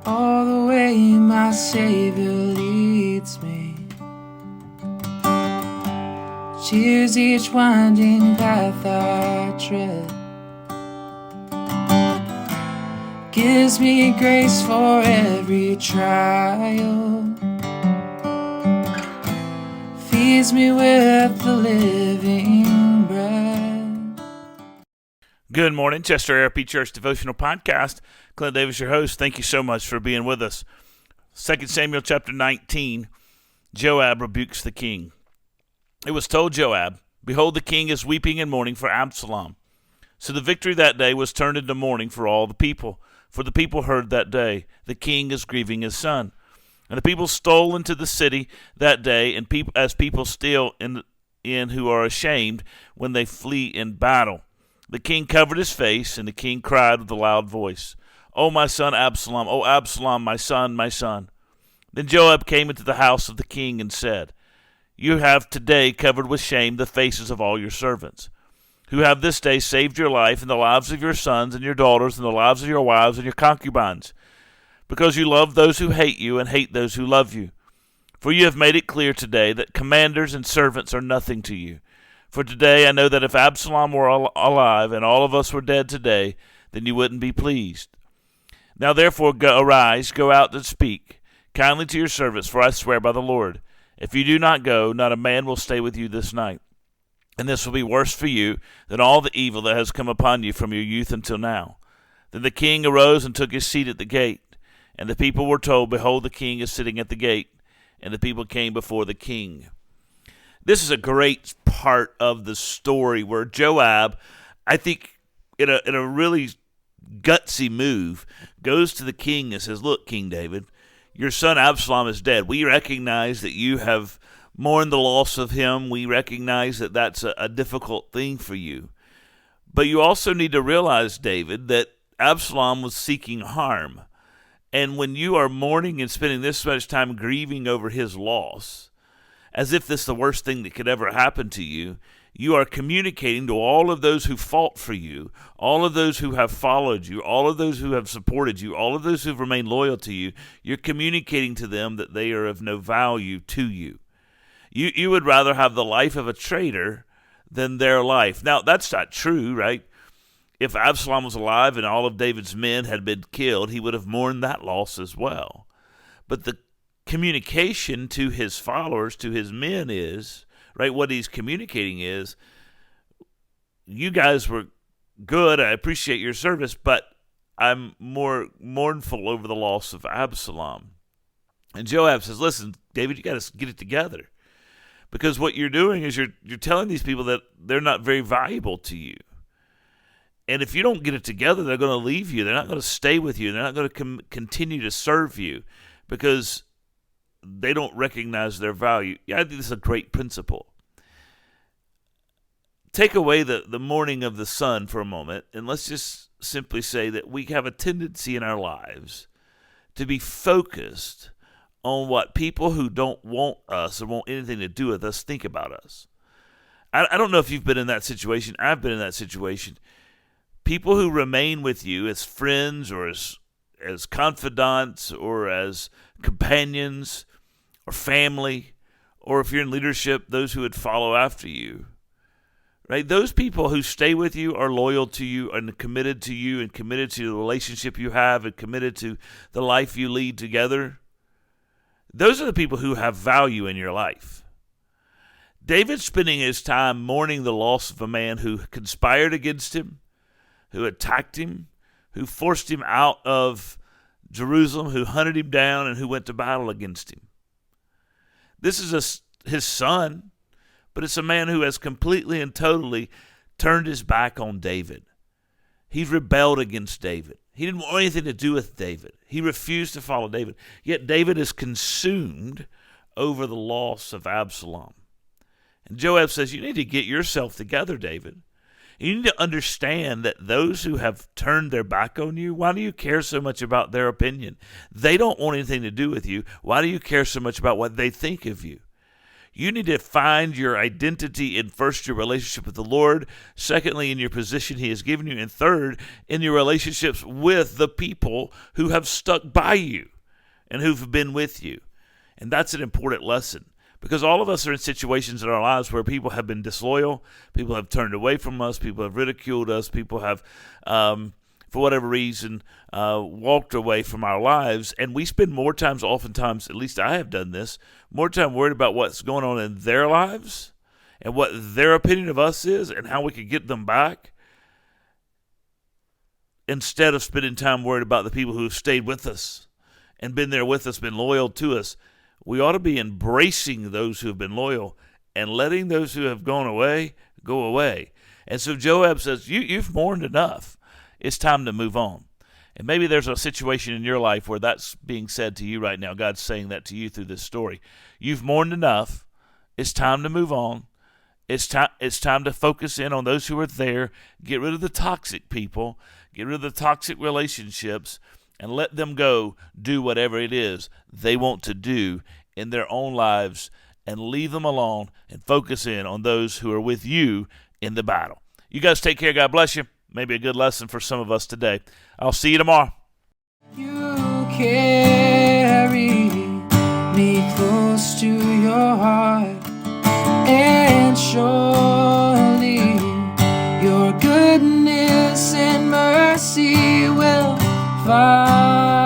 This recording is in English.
all the way my Savior leads me. Cheers each winding path I tread, gives me grace for every trial, feeds me with the living bread. Good morning, Chester ARP Church Devotional Podcast. Clint Davis, your host. Thank you so much for being with us. 2 Samuel chapter 19, Joab rebukes the king. It was told Joab, "Behold, the king is weeping and mourning for Absalom." So the victory that day was turned into mourning for all the people. For the people heard that day, "The king is grieving his son." And the people stole into the city that day, and as people steal in who are ashamed when they flee in battle. The king covered his face, and the king cried with a loud voice, "O my son Absalom, O Absalom, my son, my son." Then Joab came into the house of the king and said, "You have today covered with shame the faces of all your servants, who have this day saved your life and the lives of your sons and your daughters and the lives of your wives and your concubines, because you love those who hate you and hate those who love you. For you have made it clear today that commanders and servants are nothing to you. For today I know that if Absalom were alive and all of us were dead today, then you wouldn't be pleased. Now therefore arise, go out and speak kindly to your servants, for I swear by the Lord, if you do not go, not a man will stay with you this night. And this will be worse for you than all the evil that has come upon you from your youth until now." Then the king arose and took his seat at the gate. And the people were told, "Behold, the king is sitting at the gate." And the people came before the king. This is a great part of the story where Joab, I think in a really gutsy move, goes to the king and says, "Look, King David, your son Absalom is dead. We recognize that you have mourned the loss of him. We recognize that that's a difficult thing for you. But you also need to realize, David, that Absalom was seeking harm. And when you are mourning and spending this much time grieving over his loss, as if this is the worst thing that could ever happen to you, you are communicating to all of those who fought for you, all of those who have followed you, all of those who have supported you, all of those who have remained loyal to you. You're communicating to them that they are of no value to you. You would rather have the life of a traitor than their life." Now, that's not true, right? If Absalom was alive and all of David's men had been killed, he would have mourned that loss as well. But the communication to his followers, to his men is, right, what he's communicating is, you guys were good, I appreciate your service, but I'm more mournful over the loss of Absalom. And Joab says, "Listen, David, you got to get it together. Because what you're doing is you're telling these people that they're not very valuable to you. And if you don't get it together, they're going to leave you. They're not going to stay with you. They're not going to continue to serve you because they don't recognize their value." Yeah, I think this is a great principle. Take away the mourning of the son for a moment, and let's just simply say that we have a tendency in our lives to be focused on what people who don't want us or want anything to do with us think about us. I don't know if you've been in that situation. I've been in that situation. People who remain with you as friends or as confidants or as companions or family, or if you're in leadership, those who would follow after you, right? Those people who stay with you are loyal to you and committed to you and committed to the relationship you have and committed to the life you lead together. Those are the people who have value in your life. David's spending his time mourning the loss of a man who conspired against him, who attacked him, who forced him out of Jerusalem, who hunted him down, and who went to battle against him. This is his son, but it's a man who has completely and totally turned his back on David. He rebelled against David. He didn't want anything to do with David. He refused to follow David. Yet David is consumed over the loss of Absalom. And Joab says, "You need to get yourself together, David. You need to understand that those who have turned their back on you, why do you care so much about their opinion? They don't want anything to do with you. Why do you care so much about what they think of you? You need to find your identity in first your relationship with the Lord, secondly in your position he has given you, and third in your relationships with the people who have stuck by you and who've been with you. And that's an important lesson, because all of us are in situations in our lives where people have been disloyal, people have turned away from us, people have ridiculed us, people have, for whatever reason, walked away from our lives. And we spend more times, oftentimes, at least I have done this, more time worried about what's going on in their lives and what their opinion of us is and how we can get them back, instead of spending time worried about the people who have stayed with us and been there with us, been loyal to us. We ought to be embracing those who have been loyal and letting those who have gone away go away. And so Joab says, you've mourned enough. It's time to move on. And maybe there's a situation in your life where that's being said to you right now. God's saying that to you through this story. You've mourned enough. It's time to move on. It's time to focus in on those who are there. Get rid of the toxic people. Get rid of the toxic relationships, and let them go do whatever it is they want to do in their own lives, and leave them alone and focus in on those who are with you in the battle. You guys take care. God bless you. Maybe a good lesson for some of us today. I'll see you tomorrow. You carry me close to your heart, and surely your goodness and mercy will find